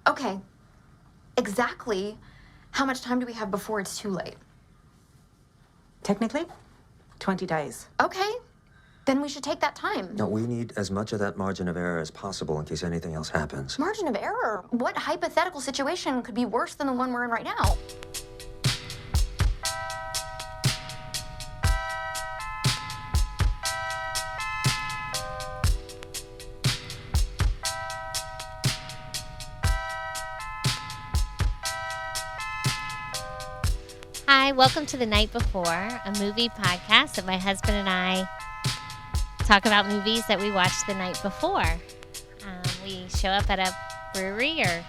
Okay, exactly how much time do we have before it's too late? Technically, 20 days. Okay, then we should take that time. No, we need as much of that margin of error as possible in case anything else happens. Margin of error? What hypothetical situation could be worse than the one we're in right now? Hi, welcome to The Night Before, a movie podcast that my husband and I talk about movies that we watched the night before. We show up at a brewery or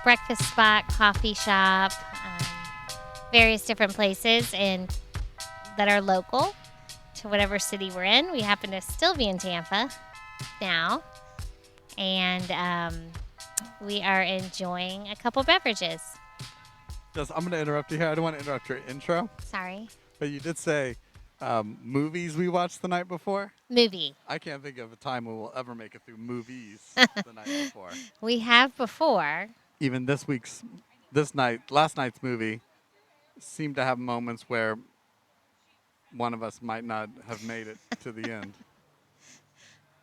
breakfast spot, coffee shop, various different places that are local to whatever city we're in. We happen to still be in Tampa now, and we are enjoying a couple beverages. Just, I'm going to interrupt you here. I don't want to interrupt your intro. Sorry. But you did say movies we watched the night before. Movie. I can't think of a time when we'll ever make it through movies the night before. We have before. Even last night's movie seemed to have moments where one of us might not have made it to the end.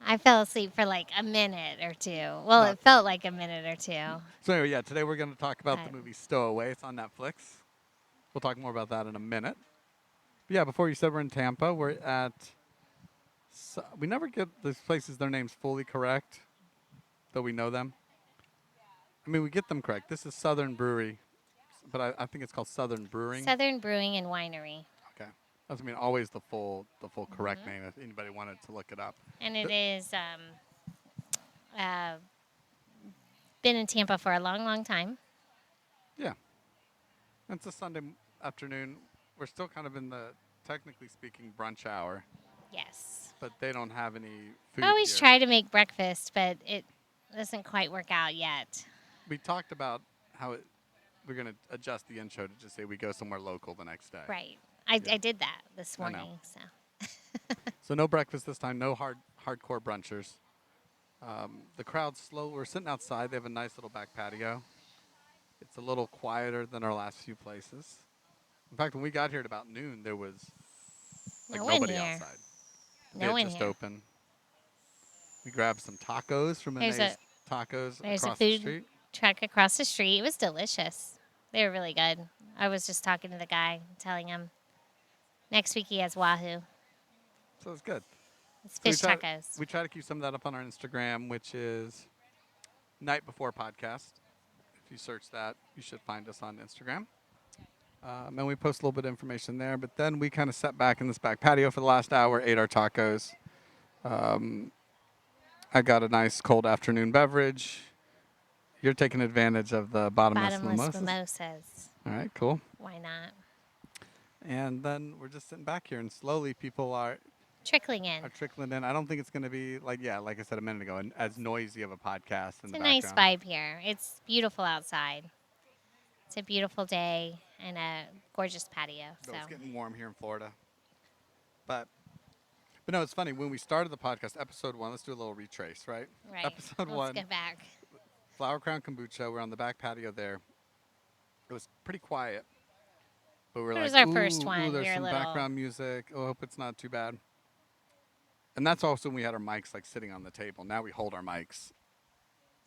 I fell asleep for like a minute or two. Well, it felt like a minute or two. So anyway, yeah, today we're going to talk about the movie Stowaway. It's on Netflix. We'll talk more about that in a minute. But yeah, before you said we're in Tampa, we're at... we never get these places, their names fully correct, though we know them. I mean, we get them correct. This is Southern Brewery, but I think it's called Southern Brewing. Southern Brewing and Winery. Okay. That's, I mean, always the full correct name if anybody wanted to look it up. And it is been in Tampa for a long, long time. Yeah. It's a Sunday afternoon. We're still kind of in the, technically speaking, brunch hour. Yes. But they don't have any food I always here. try to make breakfast, but it doesn't quite work out yet. We talked about how we're going to adjust the intro to just say we go somewhere local the next day. Right. I did that this morning. So. So no breakfast this time, no hardcore brunchers. The crowd's slow. We're sitting outside. They have a nice little back patio. It's a little quieter than our last few places. In fact, when we got here at about noon, there was nobody outside. No one just here. open. We grabbed some tacos from Tacos There's across a the food street. truck across the street. It was delicious. They were really good. I was just talking to the guy, telling him next week he has Wahoo. So it's good. It's fish tacos. We try to keep some of that up on our Instagram, which is Night Before Podcast. If you search that, you should find us on Instagram. And we post a little bit of information there. But then we kind of sat back in this back patio for the last hour, ate our tacos. I got a nice cold afternoon beverage. You're taking advantage of the bottomless mimosas. All right, cool. Why not? And then we're just sitting back here, and slowly people are trickling in. I don't think it's going to be like I said a minute ago, as noisy of a podcast in the background. It's a nice vibe here. It's beautiful outside. It's a beautiful day and a gorgeous patio. So it's getting warm here in Florida. But no, it's funny. When we started the podcast, episode 1, let's do a little retrace, right? Right. Episode 1. Let's get back. Flower Crown Kombucha. We're on the back patio there. It was pretty quiet. But we're it like, was our first one. There's some background music. Oh, I hope it's not too bad. And that's also when we had our mics sitting on the table. Now we hold our mics.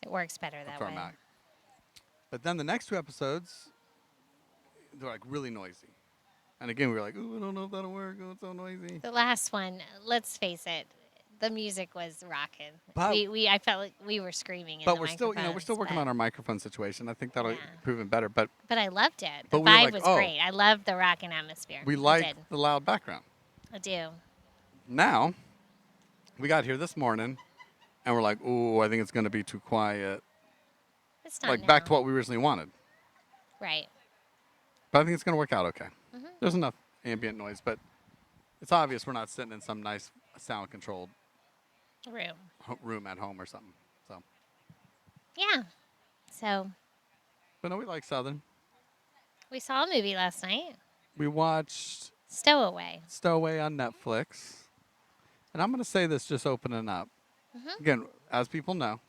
It works better that way. But then the next 2 episodes, they're really noisy. And again, we were like, ooh, I don't know if that'll work. Oh, it's so noisy. The last one, let's face it, the music was rocking. But I felt like we were screaming. But we're still working on our microphone situation. I think that'll prove it better. But I loved it. The vibe was great. I loved the rocking atmosphere. We like the loud background. I do. Now, we got here this morning, and we're like, ooh, I think it's going to be too quiet. It's not back to what we originally wanted. Right. But I think it's going to work out okay. Mm-hmm. There's enough ambient noise, but it's obvious we're not sitting in some nice sound-controlled room at home or something. So. Yeah. So. But no, we like Southern. We saw a movie last night. We watched Stowaway on Netflix. And I'm going to say this just opening up. Mm-hmm. Again, as people know,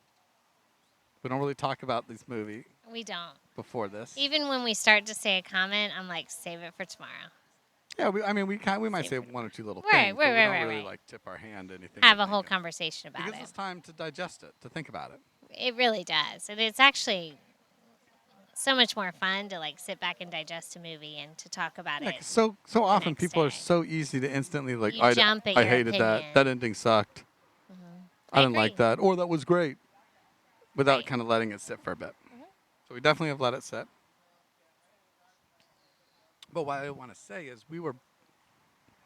We don't really talk about this movie We don't. before this. Even when we start to say a comment, I'm like, save it for tomorrow. Yeah, we might say one or two little Right, things, but we right, don't right, really right. like tip our hand to anything. Have we're a whole thinking. conversation about It gives it. us time to digest it, to think about it. It really does. And it's actually so much more fun to like sit back and digest a movie and to talk about Yeah, it. 'cause so often next people are day. so easy to instantly like, You jump at I your hated that. opinion. That ending sucked. I didn't like agree. that. Or that was great. Without Right. kind of letting it sit for a bit. So we definitely have let it sit. But what I want to say is we were a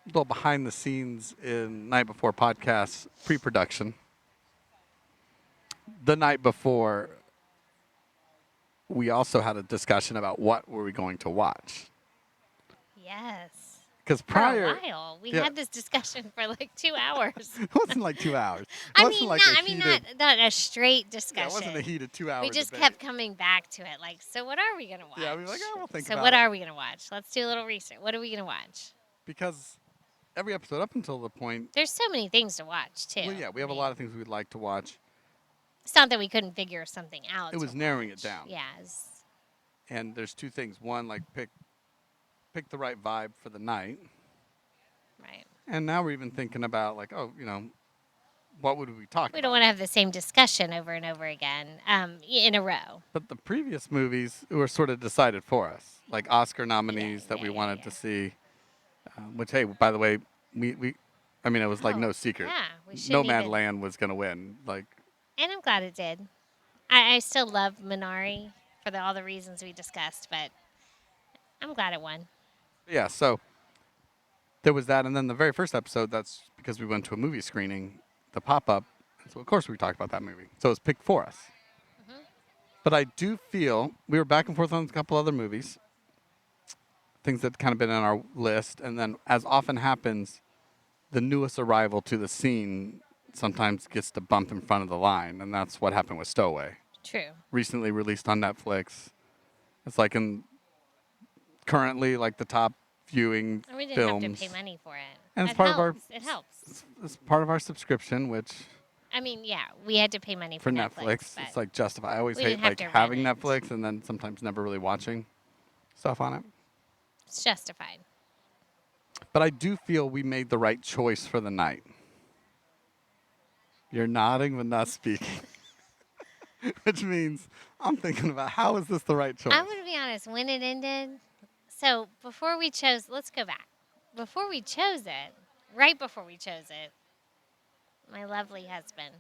little behind the scenes in Night Before podcast pre-production. The night before, we also had a discussion about what were we going to watch. Yes. Because For prior, a while. We yeah. had this discussion for like 2 hours. it wasn't like 2 hours. It I wasn't mean, like not, a I mean heated, not a straight yeah, discussion. it wasn't a heated 2 hour We just debate. kept coming back to it. Like, so what are we going to watch? Yeah, we were like, oh, we'll think so about what it. are we going to watch? Let's do a little research. What are we going to watch? Because every episode up until the point, There's so many things to watch, too. well, yeah, we have I a mean, lot of things we'd like to watch. It's not that we couldn't figure something out. It was to narrowing watch. it down. Yeah. And there's two things. One, like pick the right vibe for the night. Right. And now we're even thinking about like, oh, what would we talk We about? don't want to have the same discussion over and over again in a row. But the previous movies were sort of decided for us, like Oscar nominees that we wanted to see. Which, hey, by the way, it was like no secret. Yeah, we shouldn't even. Nomadland was going to win. Like, And I'm glad it did. I still love Minari for all the reasons we discussed, but I'm glad it won. yeah. So there was that, and then the very first episode. That's because we went to a movie screening, the pop-up. So of course we talked about that movie. So it was picked for us. But I do feel we were back and forth on a couple other movies, things that kind of been on our list, and then as often happens, the newest arrival to the scene sometimes gets to bump in front of the line, and that's what happened with Stowaway. True. Recently released on Netflix. It's like currently like the top viewing And we didn't films. have to pay money for it. And it's That part of our helps. It helps. It's part of our subscription, which I mean, yeah, we had to pay money for Netflix. Netflix, but it's like justified. I always we hate didn't have like to rent having it. Netflix and then sometimes never really watching stuff on it. it's justified. But I do feel we made the right choice for the night. You're nodding but not speaking. Which means I'm thinking about how is this the right choice? I'm going to be honest. When it ended, so before we chose, let's go back. Before we chose it, right before we chose it, my lovely husband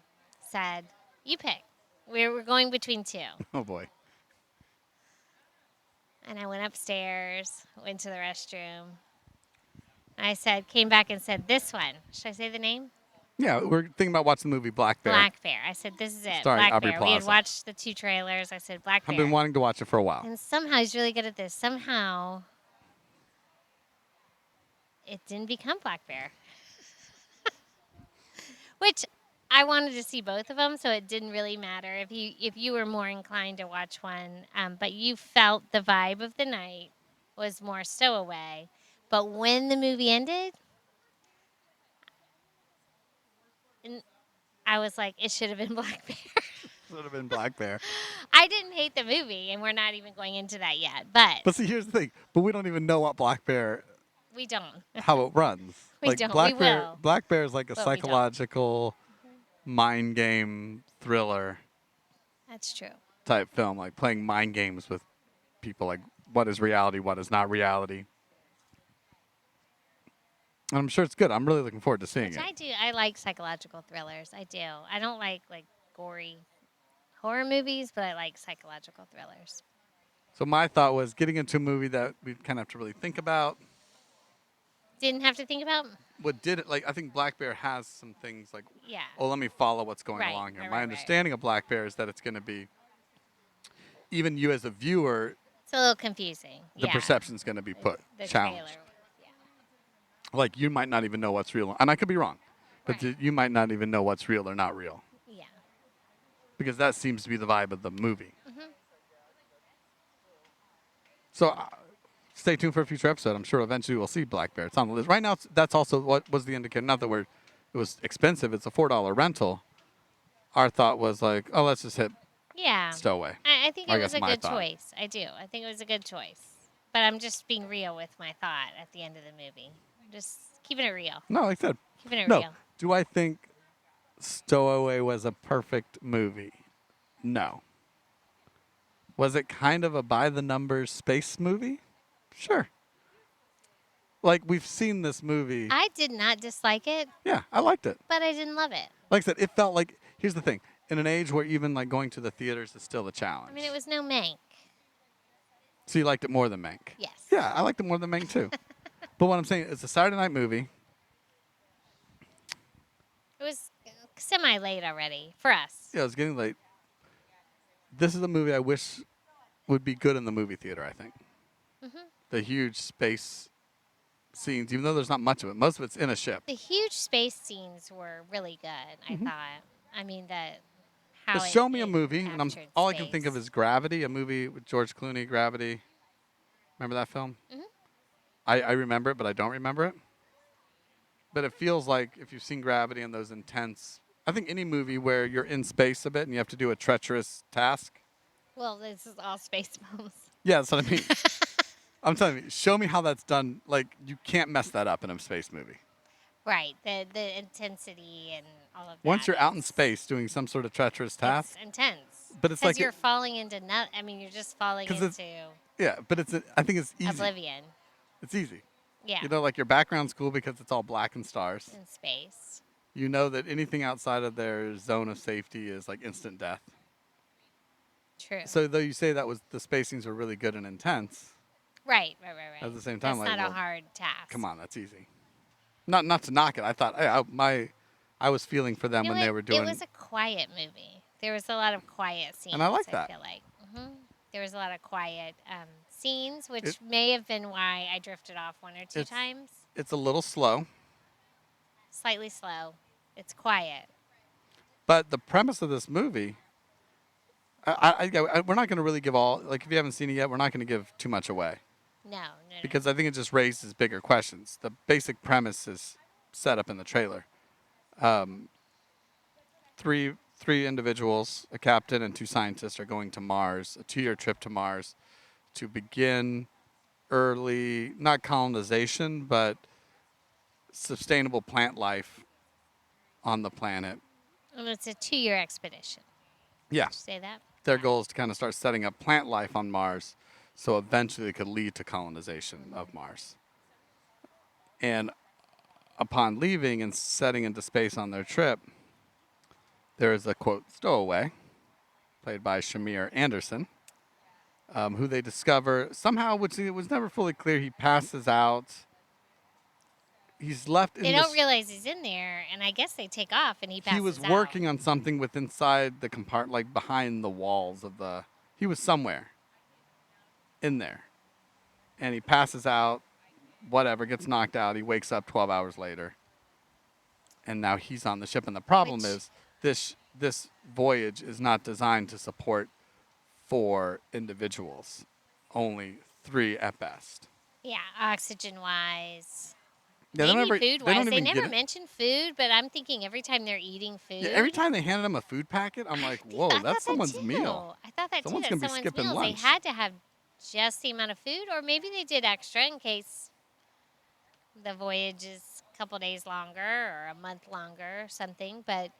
said, you pick. We were going between two. Oh boy. And I went upstairs, went to the restroom. I came back and said, this one. Should I say the name? Yeah, we're thinking about watching the movie Black Bear. Black Bear. I said, this is it. Starring Black Aubrey Bear. We had Plaza. watched the 2 trailers. I said, Black Bear. I've been wanting to watch it for a while. And somehow he's really good at this. Somehow it didn't become Black Bear. Which I wanted to see both of them, so it didn't really matter if you were more inclined to watch one. But you felt the vibe of the night was more Stowaway. But when the movie ended, I was like, it should have been Black Bear. Should have been Black Bear. I didn't hate the movie, and we're not even going into that yet. But But see, here's the thing. But we don't even know what Black Bear, we don't. how it runs. We like don't. Black We Bear, will. Black Bear is like a But we don't. psychological mind game thriller That's true. type film, like playing mind games with people, like what is reality, what is not reality. And I'm sure it's good. I'm really looking forward to seeing Which it. I do. I like psychological thrillers. I do. I don't like gory horror movies, but I like psychological thrillers. So my thought was getting into a movie that we kind of have to really think about. Didn't have to think about. What did it, like, I think Black Bear has some things like, Yeah. oh, let me follow what's going Right, along here. right, My right, understanding of Black Bear is that it's going to be, even you as a viewer, It's a little confusing. the yeah. perception's going to be put, The challenged. trailer. Yeah. Like, you might not even know what's real. And I could be wrong. But Right. you might not even know what's real or not real. Yeah. Because that seems to be the vibe of the movie. Mm-hmm. So stay tuned for a future episode. I'm sure eventually we'll see Black Bear. It's on the list. Right now, that's also what was the indicator. Not that it was expensive. It's a $4 rental. Our thought was like, oh, let's just hit Yeah. Stowaway. I think I it was guess a my good thought. choice. I do. I think it was a good choice. But I'm just being real with my thought at the end of the movie. Just keeping it real. No, like I said, Keeping it no. real. Do I think Stowaway was a perfect movie? No. Was it kind of a by the numbers space movie? Sure. Like we've seen this movie. I did not dislike it, Yeah, I liked it. but I didn't love it. Like I said, it felt like here's the thing. In an age where even like going to the theaters is still a challenge. I mean, it was no Mank. So you liked it more than Mank? Yes. Yeah, I liked it more than Mank too. But what I'm saying, it's a Saturday night movie. It was semi-late already for us. Yeah, it was getting late. This is a movie I wish would be good in the movie theater, I think. The huge space scenes, even though there's not much of it. Most of it's in a ship. The huge space scenes were really good, I thought. I mean, how But it, show me a it movie, and captured all I can think of space. is Gravity, a movie with George Clooney, Gravity. Remember that film? Mhm. I remember it, but I don't remember it. But it feels like if you've seen Gravity and those intense, I think any movie where you're in space a bit and you have to do a treacherous task. Well, this is all space films. Yeah, that's what I mean. I'm telling you, show me how that's done. Like, you can't mess that up in a space movie. Right, the intensity and all of that. Once you're out in is- space doing some sort of treacherous task, it's intense. but it's 'Cause like you're falling into I mean, you're just falling 'cause it's- into yeah, but I think it's easy. oblivion. It's easy. Yeah, You know, like your background's cool because it's all black and stars. in space. You know that anything outside of their zone of safety is like instant death. True. So though you say that was the spacings were really good and intense, right. at the same time, That's like, not well, a hard task. come on, that's easy. Not to knock it. I thought I was feeling for them You know when they what? were doing. It was a quiet movie. There was a lot of quiet scenes. And I like that. I feel like there was a lot of quiet scenes, which may have been why I drifted off one or two It's- times. It's a little slow, Slightly slow. It's quiet. but the premise of this movie. We're not going to really give all. Like, if you haven't seen it yet, we're not going to give too much away. No. Because I think it just raises bigger questions. The basic premise is set up in the trailer. Three individuals, a captain and 2 scientists, are going to Mars, a 2-year trip to Mars, to begin early, not colonization, but sustainable plant life on the planet. And it's a 2-year expedition. Yeah, Did you say that? their goal is to kind of start setting up plant life on Mars, so eventually it could lead to colonization of Mars. And upon leaving and setting into space on their trip, there is a, quote, stowaway, played by Shamir Anderson, who they discover somehow, which it was never fully clear, he passes out. He's left in They this, don't realize he's in there, and I guess they take off, and he passes he was out. working on something with inside the compartment, like behind the walls of the, he was somewhere in there. And he passes out, whatever, gets knocked out. He wakes up 12 hours later. And now he's on the ship. And the problem Which- is this voyage is not designed to support 4 individuals, only 3 at best. Yeah, oxygen-wise. Yeah, Maybe they food-wise. don't They even never get it. mention food, but I'm thinking every time they're eating food. Yeah, every time they handed him a food packet, I'm like, whoa, I thought that's that someone's too. meal. I thought that Someone's too. gonna That's be someone's skipping meal. lunch. They had to have just the amount of food, or maybe they did extra in case the voyage is a couple days longer or a month longer or something. But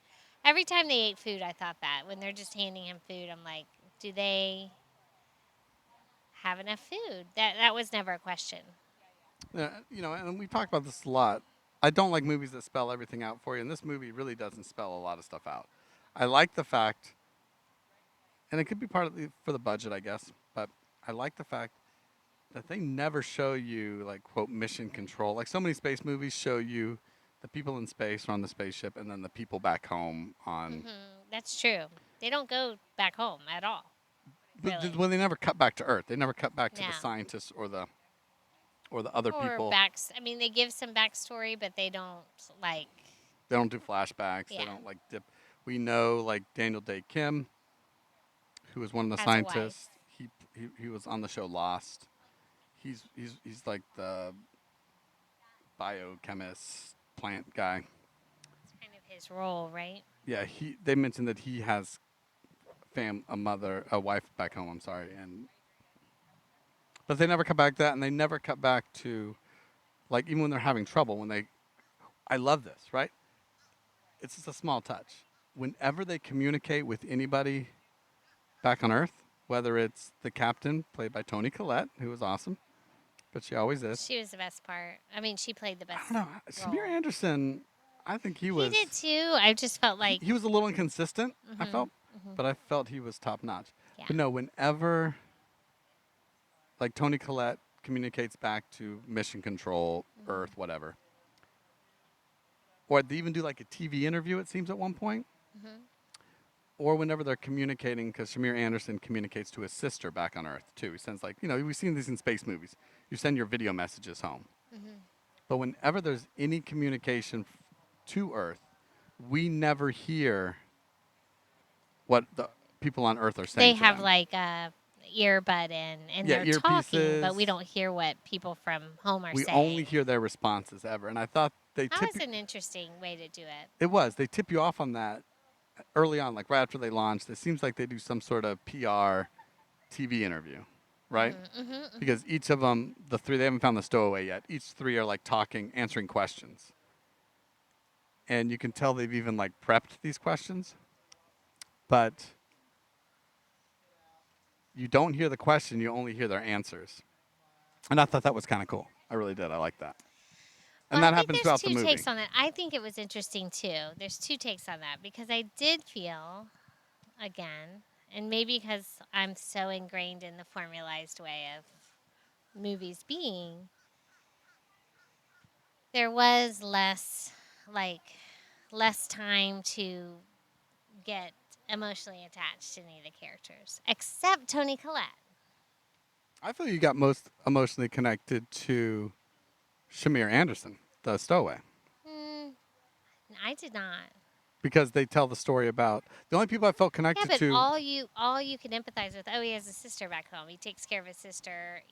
every time they ate food, I thought that. When they're just handing him food, I'm like, do they have enough food? That was never a question. Yeah, you know, and we talk about this a lot. I don't like movies that spell everything out for you, and this movie really doesn't spell a lot of stuff out. I like the fact, and it could be part of for the budget, I guess, but I like the fact that they never show you, like, quote, mission control. Like, so many space movies show you the people in space or on the spaceship, and then the people back home on. That's true. They don't go back home at all. But Really. well, they never cut back to Earth. They never cut back to No. the scientists or the other Or people. I mean, they give some backstory, but they don't like. They don't do flashbacks. Yeah. They don't like dip. We know like Daniel Day Kim, who was one of the Has a wife. scientists. He was on the show Lost. He's like the biochemist plant guy. It's kind of his role, right? Yeah, they mentioned that he has a wife back home. I'm sorry, but they never cut back to that, and they never cut back to, like, even when they're having trouble. I love this, right? It's just a small touch. Whenever they communicate with anybody back on Earth, whether it's the captain, played by Toni Collette, who was awesome, but she always is. She was the best part. I mean, she played the best. I don't know. Samir Anderson, I think he was. He did too. I just felt like He was a little inconsistent, I felt, but I felt he was top notch. Yeah. But no, whenever, like, Toni Collette communicates back to Mission Control, Earth, whatever, or they even do like a TV interview, it seems, at one point. Or whenever they're communicating, because Shamir Anderson communicates to his sister back on Earth, too. He sends, like, we've seen these in space movies. You send your video messages home. But whenever there's any communication to Earth, we never hear what the people on Earth are saying. they to have them. like a earbud in, and Yeah, they're talking, earpieces. but we don't hear what people from home are We saying. only hear their responses ever. And I thought they That tip was an interesting way to do it. It was. They tip you off on that early on, like right after they launched. It seems like they do some sort of PR TV interview, right? Because each of them, the three, they haven't found the stowaway yet. Each three are like talking, answering questions. And you can tell they've even like prepped these questions. But you don't hear the question, you only hear their answers. And I thought that was kind of cool. I really did. I like that. And Well, that I think happens throughout there's the two movie. takes on it. I think it was interesting too. There's two takes on that because I did feel, again, and maybe because I'm so ingrained in the formalized way of movies being, there was less time to get emotionally attached to any of the characters, except Toni Collette. I feel you got most emotionally connected to Shamir Anderson, the stowaway, I did not. because they tell the story about the only people I felt Yeah, connected but to. all you can empathize with. Oh, he has a sister back home. He takes care of his sister.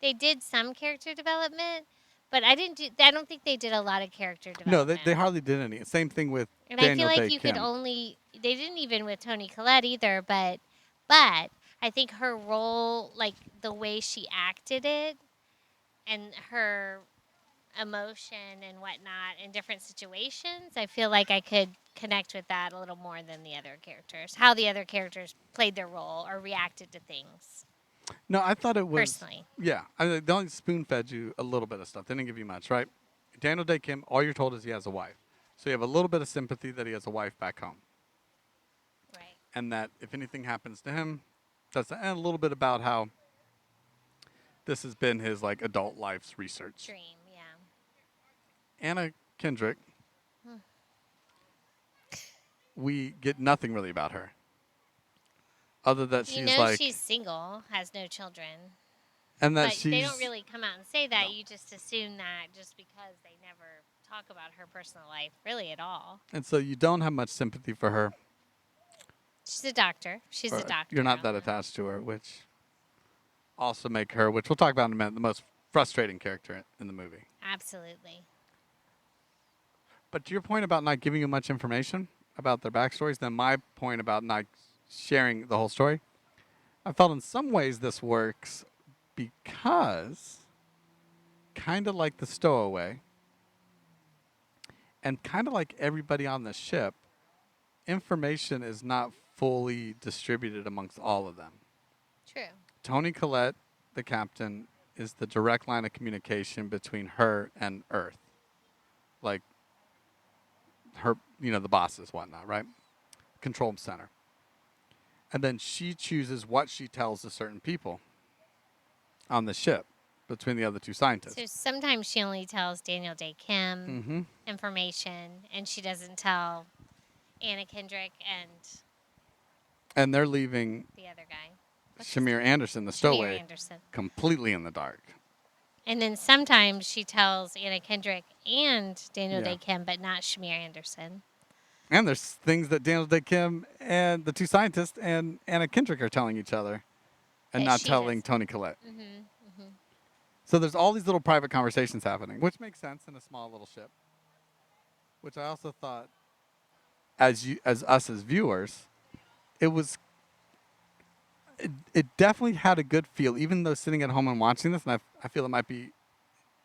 They did some character development, but I don't think they did a lot of character No, development. they hardly did any. Same thing with And Daniel I feel like Day you Kim. could only. They didn't even with Toni Collette either, but I think her role, like the way she acted it, and her emotion and whatnot in different situations, I feel like I could connect with that a little more than the other characters. How the other characters played their role or reacted to things. No, I thought it was. Personally. Yeah. They only spoon fed you a little bit of stuff. They didn't give you much, right? Daniel Day Kim, all you're told is he has a wife. So you have a little bit of sympathy that he has a wife back home. Right. And that if anything happens to him, and a little bit about how this has been his like adult life's research. Dream, yeah. Anna Kendrick, we get nothing really about her. Other that she's like, she's single, has no children. and that But she's, they don't really come out and say that. No. You just assume that just because they never talk about her personal life really at all. and so you don't have much sympathy for her. She's a doctor. She's a or doctor. You're not that attached to her, which also make her, which we'll talk about in a minute, the most frustrating character in the movie. Absolutely. But to your point about not giving you much information about their backstories, then my point about not sharing the whole story, I felt in some ways this works because, kind of like the stowaway, and kind of like everybody on the ship, information is not fully distributed amongst all of them. True. Toni Collette, the captain, is the direct line of communication between her and Earth. Like, her, the bosses, whatnot, right? Control center. And then she chooses what she tells to certain people on the ship between the other two scientists. So sometimes she only tells Daniel Day Kim information, and she doesn't tell Anna Kendrick And they're leaving the other guy. What's his Shamir name? Anderson, the Shamir stowaway, Anderson. completely in the dark. And then sometimes she tells Anna Kendrick and Daniel Yeah. Day Kim, but not Shamir Anderson. And there's things that Daniel Day Kim and the two scientists and Anna Kendrick are telling each other and That not she telling has. Toni Collette. So there's all these little private conversations happening, which makes sense in a small little ship. Which I also thought, as us as viewers, it was it definitely had a good feel, even though sitting at home and watching this, and I feel it might be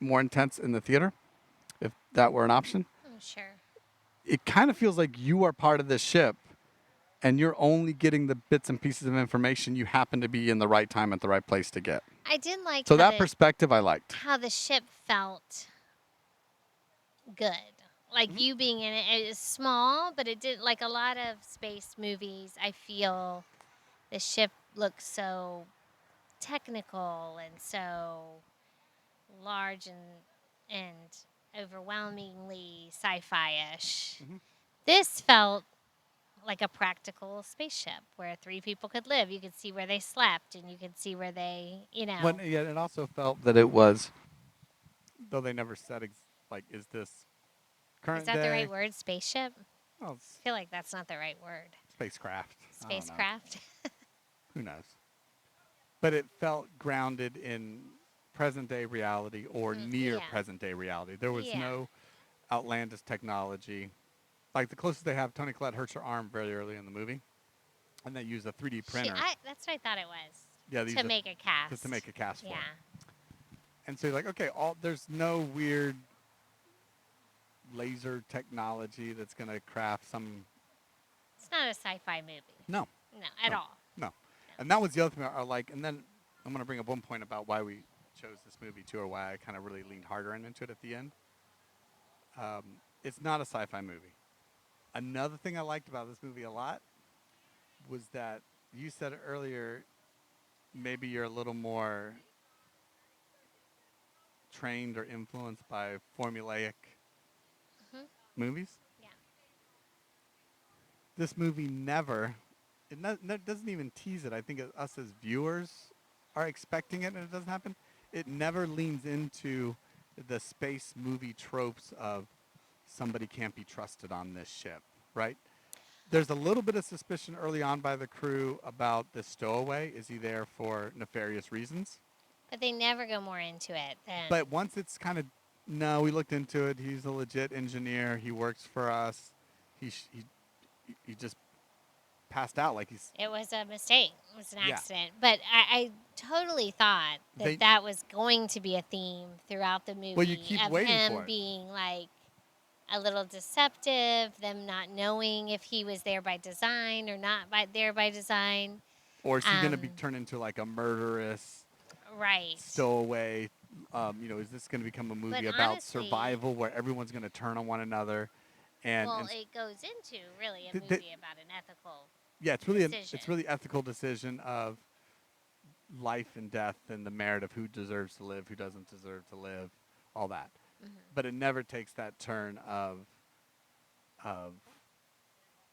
more intense in the theater, if that were an option. I'm sure. It kind of feels like you are part of this ship, and you're only getting the bits and pieces of information you happen to be in the right time at the right place to get. I did like So that perspective I liked. how the ship felt good. Like you being in it, it is small, but it did like a lot of space movies. I feel the ship looks so technical and so large and overwhelmingly sci-fi-ish. This felt like a practical spaceship where 3 people could live. You could see where they slept, and you could see where they, But yet it also felt that it was, though they never said, is this current Is that day? the right word, spaceship? Well, I feel like that's not the right word. spacecraft. I don't know. Spacecraft? Who knows? But it felt grounded in present day reality or near yeah. present day reality. There was Yeah. no outlandish technology. Like the closest they have, Toni Collette hurts her arm very early in the movie, and they use a 3D printer. That's what I thought it was. Yeah, To make a cast. to make a cast for Yeah. it. And so you're like, okay, there's no weird laser technology that's going to craft some. It's not a sci-fi movie. No. No, at all. No. And that was the other thing I like. And then I'm going to bring up one point about why we chose this movie too, or why I kind of really leaned harder into it at the end. It's not a sci-fi movie. Another thing I liked about this movie a lot was that you said earlier, maybe you're a little more trained or influenced by formulaic movies. Yeah. This movie doesn't even tease it. I think us as viewers are expecting it, and it doesn't happen. It never leans into the space movie tropes of somebody can't be trusted on this ship, right? There's a little bit of suspicion early on by the crew about the stowaway. Is he there for nefarious reasons? But they never go more into it than. But once it's kind of, no, we looked into it. He's a legit engineer. He works for us. He just passed out like he's. It was a mistake. It was an Yeah. accident. But I totally thought that was going to be a theme throughout the movie. Well, you keep of waiting him for it. being like a little deceptive, them not knowing if he was there by design or not there by design. Or is he going to be turned into like a murderous Right. stowaway? Is this going to become a movie about honestly, survival where everyone's going to turn on one another? And it goes into really a The- movie about an ethical. yeah, it's really decision. it's really ethical decision of life and death and the merit of who deserves to live, who doesn't deserve to live, all that. But it never takes that turn of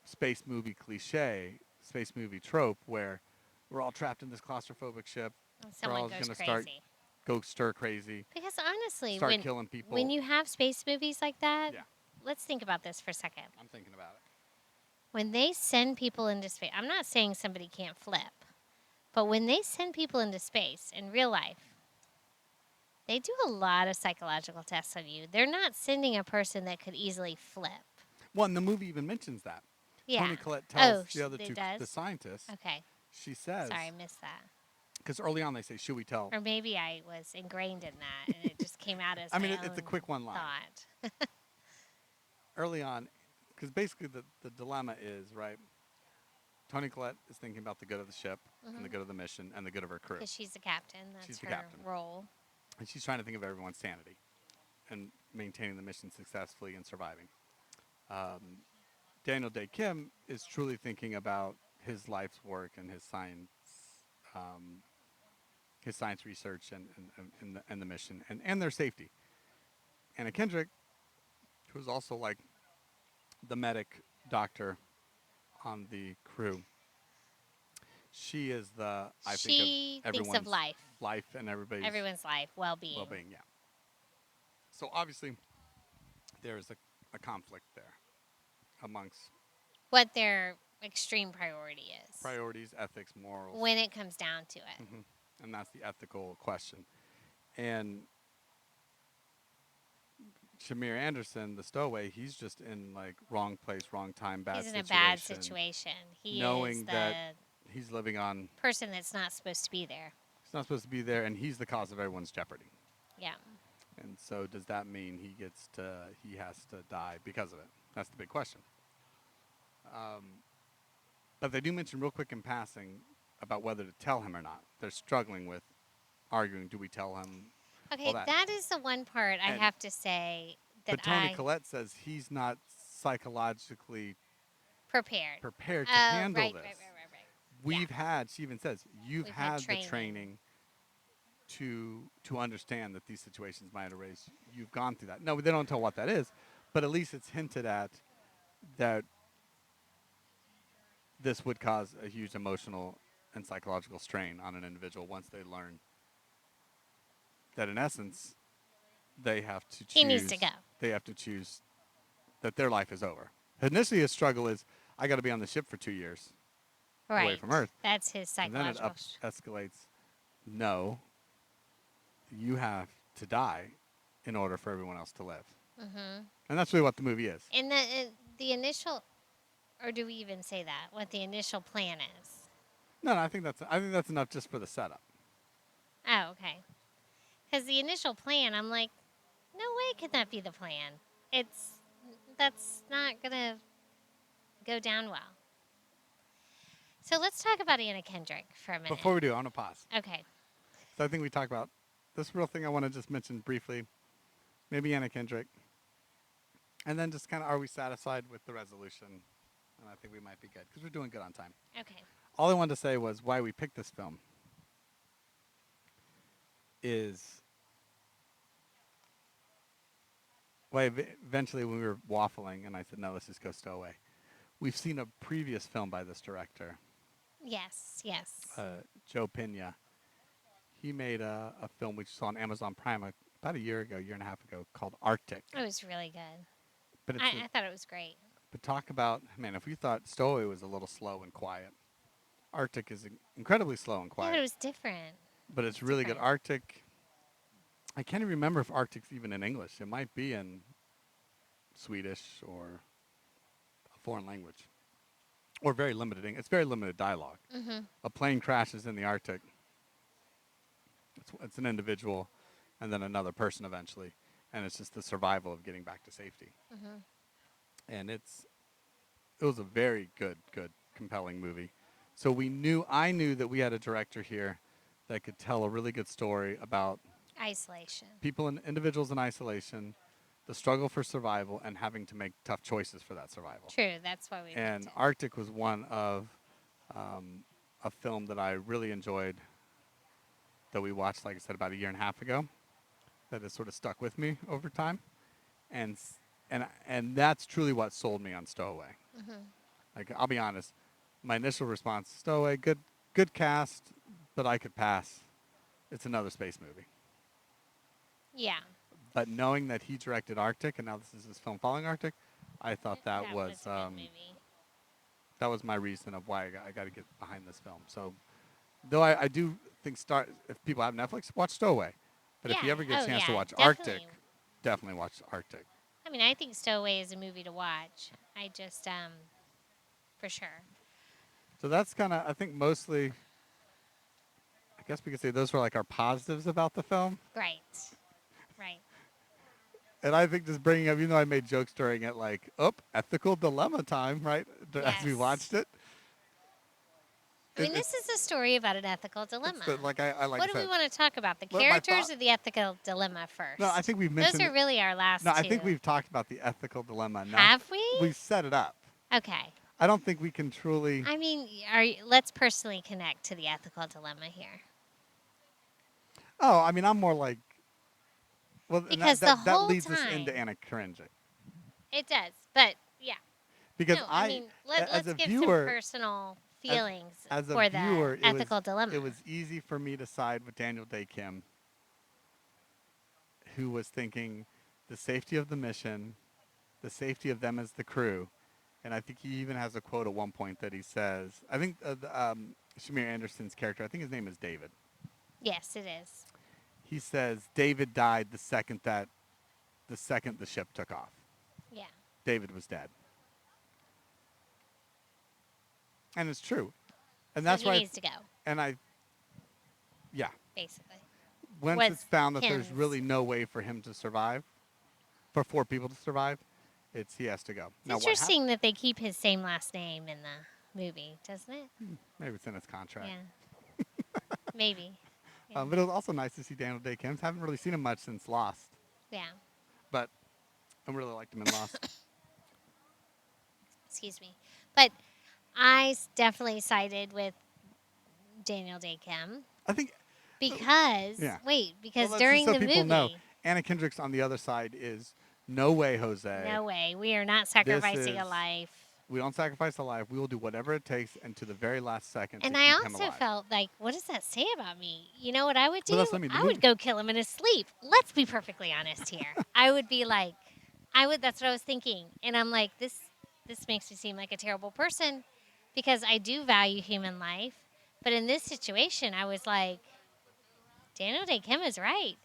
space movie cliche, space movie trope where we're all trapped in this claustrophobic ship. And We're all someone goes gonna crazy. go stir crazy, Because honestly, start killing people. when you have space movies like that, Yeah. let's think about this for a second. I'm thinking about it. When they send people into space, I'm not saying somebody can't flip, but when they send people into space in real life, they do a lot of psychological tests on you. They're not sending a person that could easily flip. Well, and the movie even mentions that. Yeah. Toni Collette tells Oh, the other it two, does? the scientists, Okay. she says, Sorry, I missed that. because early on they say, should we tell? Or maybe I was ingrained in that and it just came out as I mean, my it's a own quick one line. thought. Early on, because basically the dilemma is, right, Toni Collette is thinking about the good of the ship and the good of the mission and the good of her crew. Because she's the captain. That's She's the her captain. role. And she's trying to think of everyone's sanity and maintaining the mission successfully and surviving. Daniel Day Kim is truly thinking about his life's work and his science research and the mission and their safety. Anna Kendrick, who's also like the medic doctor on the crew, she is I She think thinks of of everyone's life. and Everyone's life, well-being. well-being, yeah. So obviously, there's a conflict there amongst What their extreme priority is priorities, ethics, morals, when it comes down to it. and that's the ethical question. And Shamir Anderson, the stowaway, he's just in like wrong place, wrong time, bad He's in situation. a bad situation. He knowing is that he's living on. Person that's not supposed to be there. He's not supposed to be there, and he's the cause of everyone's jeopardy. Yeah. And so, does that mean he has to die because of it? That's the big question. But they do mention real quick in passing about whether to tell him or not. They're struggling with arguing. Do we tell him? Okay, All that. that is the one part I And- have to say that But Tony Collette says he's not psychologically prepared. prepared to Oh, handle right, this. right, right, right, right. We've had, she even says, you've We've had had the training. training to understand that these situations might arise. You've gone through that. No, they don't tell what that is, but at least it's hinted at that this would cause a huge emotional and psychological strain on an individual once they learn that, in essence, they have to choose. He needs to go. They have to choose that their life is over. Initially, his struggle is, I got to be on the ship for 2 years Right. away from Earth. That's his And then it psychological. escalates. No, you have to die in order for everyone else to live. Mm-hmm. And that's really what the movie is. And the initial, or do we even say that? What the initial plan is? No, I think that's enough just for the setup. Oh, okay. Because the initial plan, I'm like, no way could that be the plan. That's not gonna go down well. So let's talk about Anna Kendrick for a minute. Before we do, I want to pause. Okay. So I think we talked about this real thing I want to just mention briefly. Maybe Anna Kendrick. And then just kind of, are we satisfied with the resolution? And I think we might be good because we're doing good on time. Okay. All I wanted to say was why we picked this film is why eventually when we were waffling and I said, no, let's just go Stowaway. We've seen a previous film by this director, Yes. Yes. Joe Pena. He made a film which saw on Amazon Prime about a year and a half ago called Arctic. It was really good. But it's I thought it was great. but talk about, man, if we thought Stowaway was a little slow and quiet, Arctic is incredibly slow and Yeah, quiet. but it was different. But it's really good. different. Arctic, I can't even remember if Arctic's even in English. It might be in Swedish or a foreign language. Or very limited. It's very limited dialogue. Mm-hmm. A plane crashes in the Arctic. It's an individual and then another person eventually. And it's just the survival of getting back to safety. Mm-hmm. And it was a very good, compelling movie. So I knew that we had a director here that could tell a really good story about Isolation. people and individuals in isolation, the struggle for survival, and having to make tough choices for that survival. True. That's why we And picked it. Arctic was one of a film that I really enjoyed that we watched, like I said, about a year and a half ago, that has sort of stuck with me over time. And that's truly what sold me on Stowaway. Mm-hmm. Like, I'll be honest, my initial response, Stowaway, good cast, but I could pass. It's another space movie. Yeah. But knowing that he directed Arctic, and now this is his film following Arctic, I thought that was a good movie. that was my reason of why I got to get behind this film. So, though I do think if people have Netflix, watch Stowaway. But if you Yeah. ever get a Oh, chance to yeah, watch definitely. Arctic, definitely watch Arctic. I mean, I think Stowaway is a movie to watch. I just, for sure. So that's kind of, I think mostly, I guess we could say those were like our positives about the film. Right. Right. And I think just bringing up, even though I made jokes during it, like, ethical dilemma time, right? As we Yes. watched it. I mean, this is a story about an ethical dilemma. Like I like what I do we said. want to talk about? The Well, my characters thought- or the ethical dilemma first? No, I think we've mentioned Those are really our last two. No, I think we've talked about the ethical dilemma enough. Have we? We've set it up. Okay. I don't think we can truly. I mean, let's personally connect to the ethical dilemma here. Oh, I mean, I'm more like. Well, Because that the whole leads us into time- Anna Kendrick. It does, but yeah. Because No, I mean, as let's a give viewer, some personal feelings as a for viewer, the ethical dilemma. it was easy for me to side with Daniel Day Kim, who was thinking the safety of the mission, the safety of them as the crew, and I think he even has a quote at one point that he says, I think Shamir Anderson's character, I think his name is David. Yes, it is. He says David died the second the ship took off. Yeah. David was dead. And it's true. And So that's he why. needs to go, Yeah. basically. Once Was it's found that there's Kim's. really no way for him to survive, for 4 people to survive, he has to go. It's Now, what interesting that they keep his same last name in the movie, doesn't it? maybe it's in his contract. Yeah. Maybe. Yeah. But it was also nice to see Daniel Day Kim. Haven't really seen him much since Lost, Yeah. but I really liked him in Lost. Excuse me. But I definitely sided with Daniel Day Kim I think. because Yeah. because Well, that's just during so the people movie, know, Anna Kendrick's on the other side is no way, Jose. no way, we are not sacrificing a is- life. We don't sacrifice a life. We will do whatever it takes, and to the very last second And to I keep him also alive. felt like, what does that say about me? You know what I would do? Well, that's what I mean, the I would movie- go kill him in his sleep. Let's be perfectly honest here. I would be like, that's what I was thinking. And I'm like, this makes me seem like a terrible person because I do value human life. But in this situation, I was like, Daniel Day Kim is right.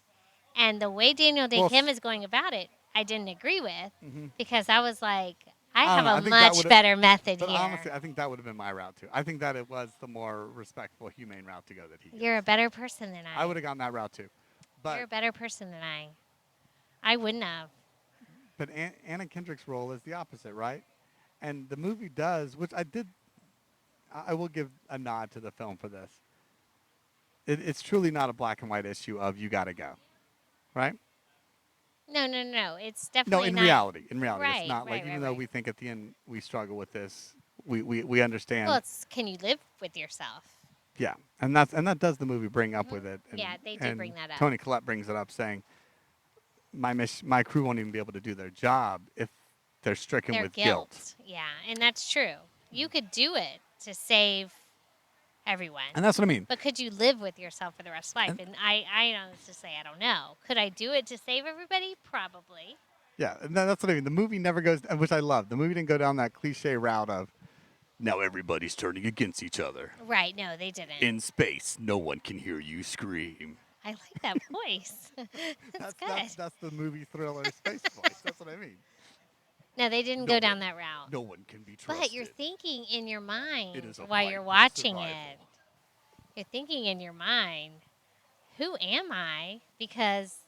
And the way Daniel Day Well, Kim is going about it, I didn't agree with Mhm. because I was like, I I don't have know, I a think that much would've- better method But here. honestly, I think that would have been my route too. I think that it was the more respectful, humane route to go that he. You're a better person than I would have gone that route too, You're a but better person than I. I wouldn't have. Anna Kendrick's role is the opposite, right? And the movie does, which I will give a nod to the film for this. It's truly not a black and white issue of you got to go, right? No. It's No, definitely in not. reality, it's Right, not like right, even right, though right. we think at the end we struggle with this, we understand. Well, it's can you live with yourself? Yeah, and that does the movie bring up with it. And, Yeah, they do and bring that up. Tony Collette brings it up, saying, "My crew won't even be able to do their job if they're stricken Their with guilt." Yeah, and that's true. You could do it to save everyone. And that's what I mean. But could you live with yourself for the rest of life? And- And I honestly say I don't know. Could I do it to save everybody? Probably. Yeah, and that's what I mean. The movie never goes, which I love. The movie didn't go down that cliche route of now everybody's turning against each other. Right? No, they didn't. In space, no one can hear you scream. I like that voice. That's good. That's the movie thriller space voice. That's what I mean. No, they didn't No go down one- that route. No one can be trusted. But you're thinking in your mind It is a while fight you're for watching survival. it. You're thinking in your mind, who am I? Because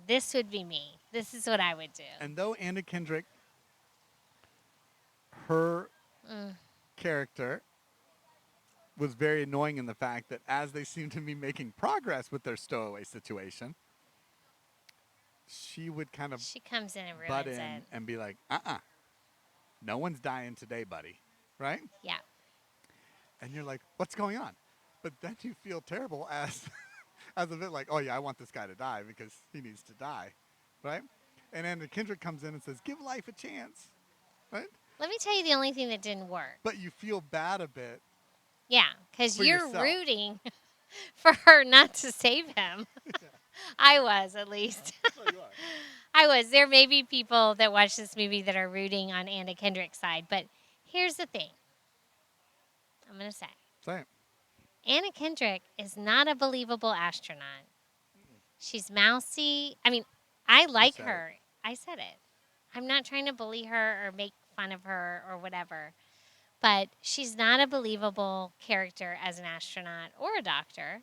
this would be me. This is what I would do. And though Anna Kendrick, her character was very annoying in the fact that as they seemed to be making progress with their stowaway situation, she would kind of She comes in and butt ruins in it. and be like, no one's dying today, buddy. Right? Yeah. And you're like, what's going on? But then you feel terrible as a bit like, oh yeah, I want this guy to die because he needs to die. Right? And then Kendrick comes in and says, give life a chance. Right? Let me tell you the only thing that didn't work. But you feel bad a bit. Yeah, because For you're yourself. rooting for her not to save him. I was, at least. I was. There may be people that watch this movie that are rooting on Anna Kendrick's side, but here's the thing. I'm going to say. Say it. Anna Kendrick is not a believable astronaut. She's mousy. I mean, I like said her. I said it. I'm not trying to bully her or make fun of her or whatever. But she's not a believable character as an astronaut or a doctor.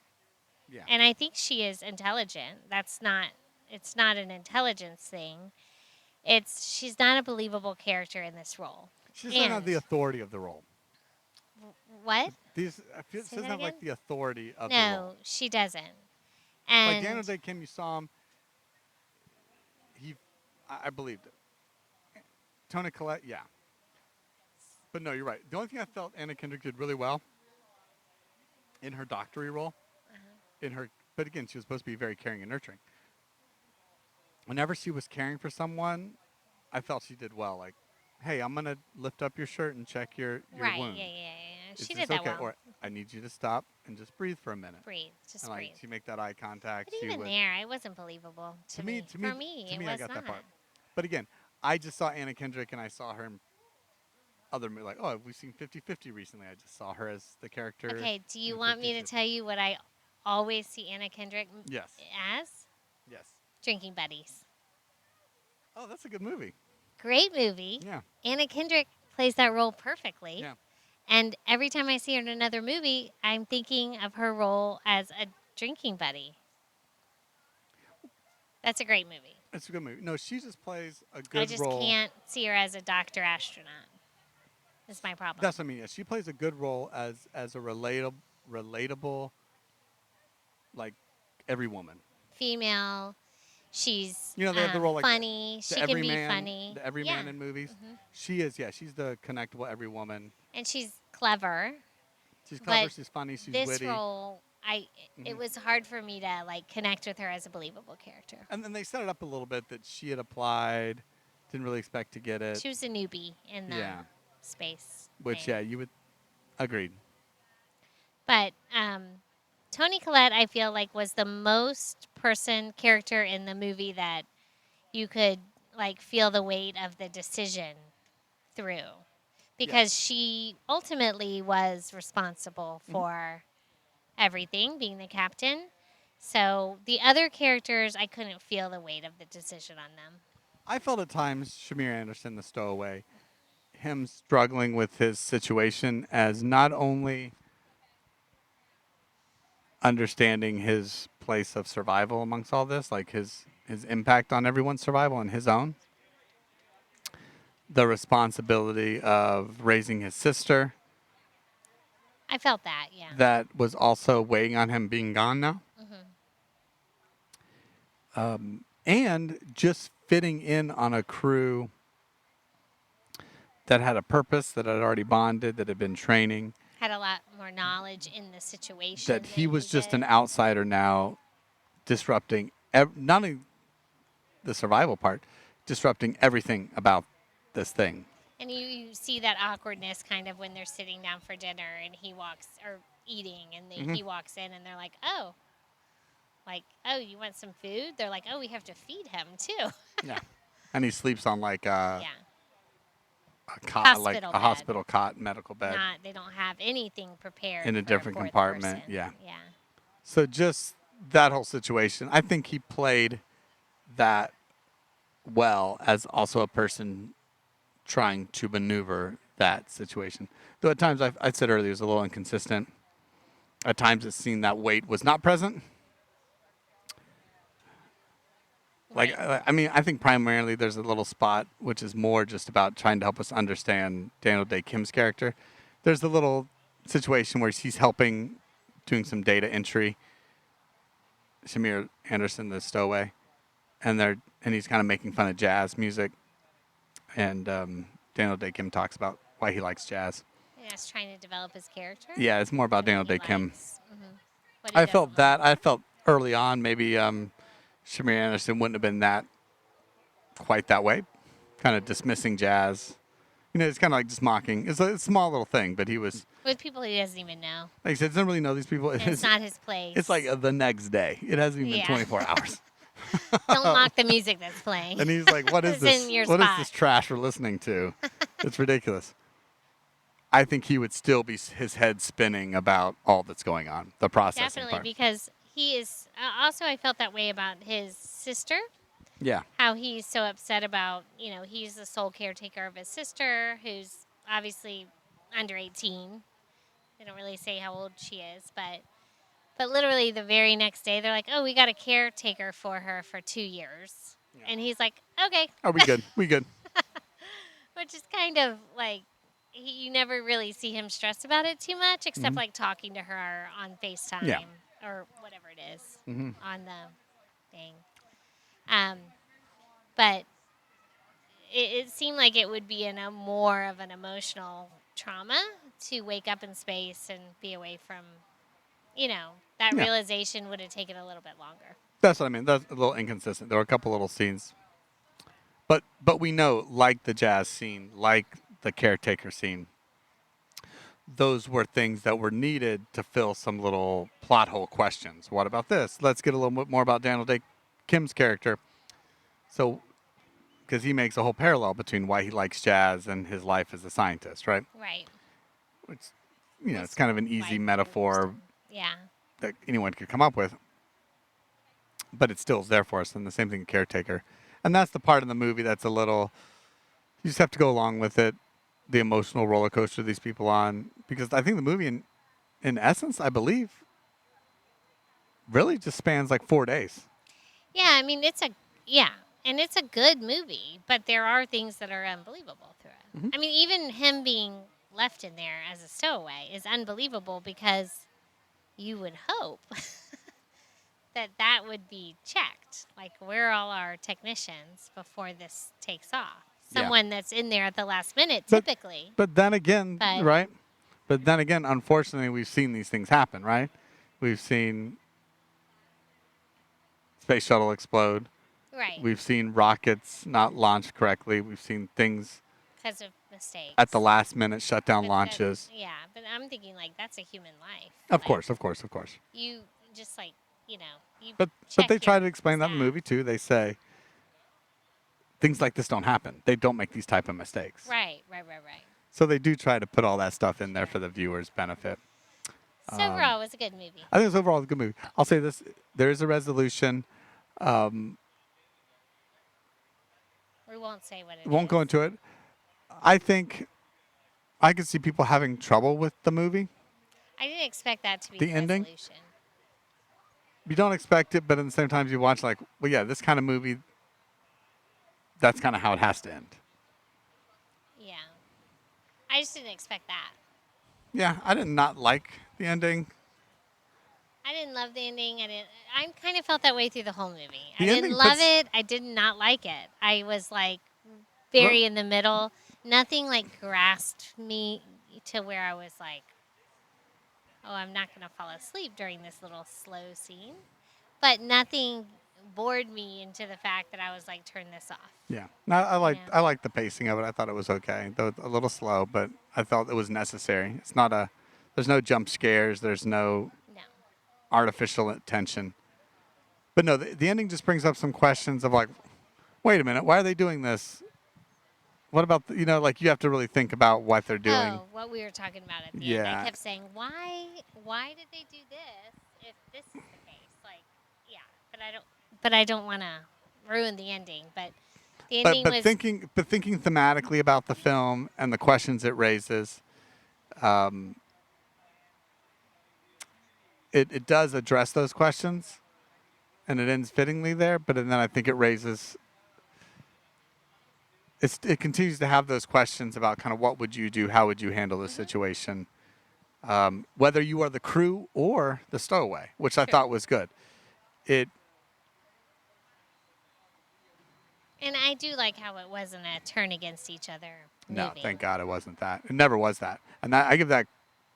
Yeah. And I think she is intelligent. It's not an intelligence thing. She's not a believable character in this role. She doesn't have And- the authority of the role. What? She Say doesn't that have like again? the authority of the No, role. she doesn't. Like And Daniel Day Kim, you saw him. I believed it. Tony Collette, yeah. But no, you're right. The only thing I felt Anna Kendrick did really well in her doctory role, but again, she was supposed to be very caring and nurturing. Whenever she was caring for someone, I felt she did well. Like, hey, I'm gonna lift up your shirt and check your right, wound. yeah. Is She this did that okay? well. Or I need you to stop and just breathe for a minute. Breathe, just And like breathe. she make that eye contact. But She even would. there, it wasn't believable to me. To For me, it I was got not. that part. But again, I just saw Anna Kendrick and I saw her in other like, oh, we've seen 50-50 recently. I just saw her as the character. Okay, do you in want me to 50-50. tell you what I always see Anna Kendrick Yes. as? Yes. Drinking Buddies. Oh, that's a good movie. Great movie. Yeah. Anna Kendrick plays that role perfectly. Yeah. And every time I see her in another movie, I'm thinking of her role as a drinking buddy. That's a great movie. It's a good movie. No, she just plays a I good just role. can't see her as a doctor astronaut. Is my problem. That's what I mean. Yeah, she plays a good role as a relatable, like every woman. Female. She's You know, they have the role like funny. the She can every be man, funny. the every Yeah. man in movies. She is. Yeah, she's the connectable every woman. And she's clever. She's clever. But She's funny. She's this witty. role, it was hard for me to like connect with her as a believable character. And then they set it up a little bit that she had applied, didn't really expect to get it. She was a newbie in the space. Which thing. you would agreed. But Toni Collette, I feel like, was the most character in the movie that you could like feel the weight of the decision through, because she ultimately was responsible for everything, being the captain. So the other characters, I couldn't feel the weight of the decision on them. I felt at times Shamir Anderson, the stowaway, him struggling with his situation as not only understanding his place of survival amongst all this, like his impact on everyone's survival and his own, the responsibility of raising his sister. I felt that, yeah. That was also weighing on him being gone now. And just fitting in on a crew that had a purpose, that had already bonded, that had been training. Had a lot more knowledge in the situation. That he was just did. an outsider now, disrupting not only the survival part, disrupting everything about this thing. And you see that awkwardness kind of when they're sitting down for dinner and he walks, or eating, and he walks in and they're like, oh, you want some food? They're like, oh, we have to feed him too. Yeah. And he sleeps on like a cot, Hospital like a bed. hospital cot, medical bed. They don't have anything prepared In a for different fourth compartment, person. yeah. Yeah. So just that whole situation, I think he played that well as also a person trying to maneuver that situation. Though at times, I said earlier, it was a little inconsistent. At times it seemed that weight was not present. Like, I mean, I think primarily there's a little spot which is more just about trying to help us understand Daniel Day Kim's character. There's a little situation where he's helping, doing some data entry. Shamir Anderson, the stowaway, and he's kind of making fun of jazz music. And Daniel Day Kim talks about why he likes jazz. Yeah, he's trying to develop his character. Yeah, it's more about Daniel Day Kim. Mm-hmm. I felt that. I felt early on maybe Shamir Anderson wouldn't have been quite that way, kind of dismissing jazz. You know, it's kind of like just mocking. It's a small little thing, but he was with people he doesn't even know. Like I said, doesn't really know these people. It's not his place. It's like the next day. It hasn't even been 24 hours. Don't mock the music that's playing. And he's like, "What is this? What is this trash we're listening to? It's ridiculous." I think he would still be his head spinning about all that's going on, the processing Definitely, part. because he is. Also, I felt that way about his sister. Yeah. How he's so upset about, he's the sole caretaker of his sister, who's obviously under 18. They don't really say how old she is, but literally the very next day, they're like, oh, we got a caretaker for her for 2 years. Yeah. And he's like, okay. Oh, we good. We good. Which is kind of like, you never really see him stressed about it too much, except like talking to her on FaceTime or whatever it is on the thing. But it seemed like it would be more of an emotional trauma to wake up in space and be away from, that realization would have taken a little bit longer. That's what I mean. That's a little inconsistent. There were a couple little scenes. But we know, like the jazz scene, like the caretaker scene, those were things that were needed to fill some little plot hole questions. What about this? Let's get a little bit more about Daniel Day Kim's character. So, because he makes a whole parallel between why he likes jazz and his life as a scientist, right? Right. Which, it's kind of an easy metaphor that anyone could come up with. But it still is there for us, and the same thing with caretaker. And that's the part of the movie that's a little, you just have to go along with it. the emotional roller coaster these people on, because I think the movie, in essence, I believe, really just spans like 4 days. Yeah, I mean and it's a good movie, but there are things that are unbelievable through it. Mhm. I mean, even him being left in there as a stowaway is unbelievable because you would hope that would be checked. Like, where are all our technicians before this takes off? Yeah. Someone that's in there at the last minute, But- typically. But then again, But- right? But then again, unfortunately, we've seen these things happen, right? We've seen space shuttle explode. Right. We've seen rockets not launched correctly. We've seen things Because of mistakes. at the last minute shut down But launches. yeah, but I'm thinking, like, that's a human life. Of Like, course, of course, of course. You just, like, you But check they try your to explain that in the staff. movie too. They say things like this don't happen. They don't make these type of mistakes. Right. So they do try to put all that stuff in there for the viewers' benefit. So overall, it was a good movie. I think it's overall a good movie. I'll say this: there is a resolution. We won't say what it is. Won't go into it. I think I could see people having trouble with the movie. I didn't expect that to be The the ending? resolution. You don't expect it, but at the same time, you watch like, well, yeah, this kind of movie. That's kind of how it has to end. Yeah. I just didn't expect that. Yeah, I did not like the ending. I didn't love the ending. I kind of felt that way through the whole movie. The I ending didn't love puts- it. I did not like it. I was like very in the middle. Nothing like grasped me to where I was like, oh, I'm not going to fall asleep during this little slow scene. But nothing bored me into the fact that I was like, turn this off. Yeah, no, I Yeah. liked the pacing of it. I thought it was okay, though a little slow, but I felt it was necessary. It's not a, there's no jump scares. There's no No. artificial tension. But no, the ending just brings up some questions of like, wait a minute, why are they doing this? What about, like you have to really think about what they're doing. Oh, what we were talking about at the end. Yeah. I kept saying, why did they do this if this is the case? Like, yeah, but I don't want to ruin the ending. But the ending But was thinking thematically about the film and the questions it raises, it does address those questions, and it ends fittingly there. But then I think it raises. It continues to have those questions about kind of what would you do, how would you handle this situation, whether you are the crew or the stowaway, which I thought was good. and I do like how it wasn't a turn against each other movie. No, thank God it wasn't that. It never was that. And I give that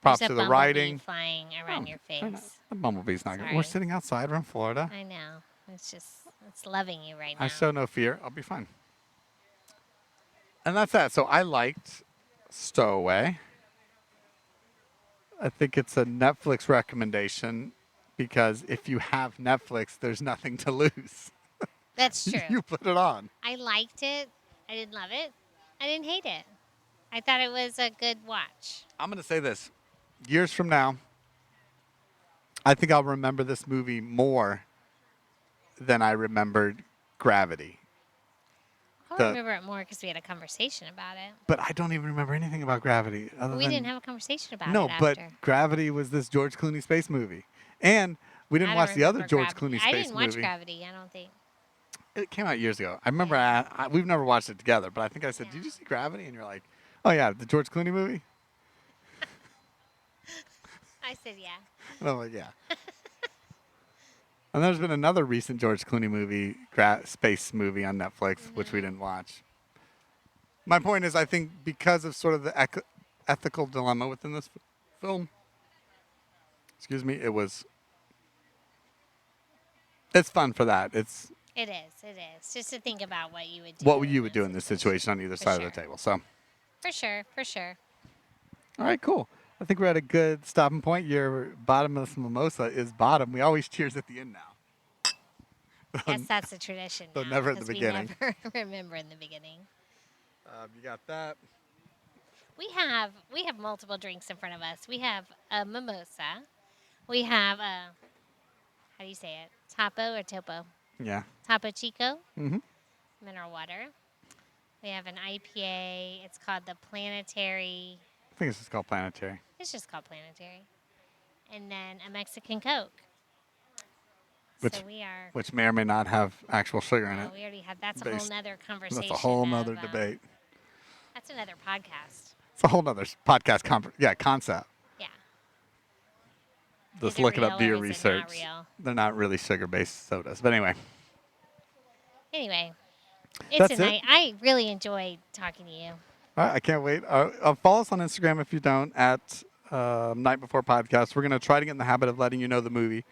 props There's to a the bumblebee writing. flying around your Fair enough. face. The bumblebee's not good. Sorry. We're sitting outside. We're in Florida. I know. It's loving you right now. I show no fear. I'll be fine. And that's that. So I liked Stowaway. I think it's a Netflix recommendation because if you have Netflix, there's nothing to lose. That's true. You put it on. I liked it. I didn't love it. I didn't hate it. I thought it was a good watch. I'm going to say this. Years from now, I think I'll remember this movie more than I remembered Gravity. I The- remember it more because we had a conversation about it. But I don't even remember anything about Gravity. We didn't have a conversation about No, it but after. Gravity was this George Clooney space movie. And we didn't I watch don't the other remember George Gravity. Clooney space I didn't watch movie. Gravity, I don't think. It came out years ago. I remember we've never watched it together, but I think I said, "Did you see Gravity?" And you're like, "Oh yeah, the George Clooney movie." I said, yeah. And I'm like, "Yeah." And there's been another recent George Clooney movie, space movie on Netflix, which we didn't watch. My point is, I think because of sort of the ethical dilemma within this film, excuse me, it's fun for that. It's It is. Just to think about what you would do. what you would do in this situation on either For side of sure. the table. So, For sure. all right, cool. I think we're at a good stopping point. Your bottomless mimosa is bottom. We always cheers at the end now. Yes, that's a tradition so now, never at the because beginning. We never remember in the beginning. You got that. We have multiple drinks in front of us. We have a mimosa. We have a, how do you say it? Topo or Topo? Yeah. Topo Chico. Mhm. Mineral water. We have an IPA. It's called the Planetary. I think it's just called Planetary. It's just called Planetary. And then a Mexican Coke. Which, so we are. which may or may not have actual sugar in it. We already had. That's a whole nother conversation. That's a whole nother debate. That's another podcast. It's a whole nother podcast concept. Yeah. Just Is it look it real up, do or your is it not research. real? They're not really sugar-based sodas. But anyway. It's That's a it? night. I really enjoyed talking to you. All right, I can't wait. Follow us on Instagram if you don't at Night Before Podcast. We're going to try to get in the habit of letting you know the movie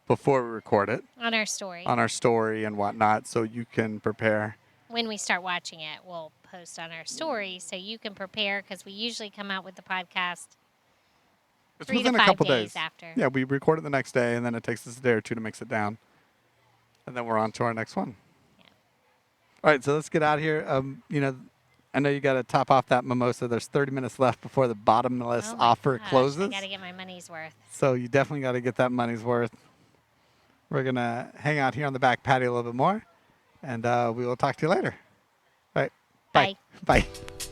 before we record it. On our story. On our story and whatnot, so you can prepare. When we start watching it, we'll post on our story so you can prepare because we usually come out with the podcast It's 3 within to a 5 couple days days after. Yeah, we record it the next day, and then it takes us a day or two to mix it down. And then we're on to our next one. Yeah. All right, so let's get out of here. I know you got to top off that mimosa. There's 30 minutes left before the bottomless Oh my offer gosh, closes. I got to get my money's worth. So you definitely got to get that money's worth. We're going to hang out here on the back patio a little bit more, and we will talk to you later. All right. Bye. Bye. Bye.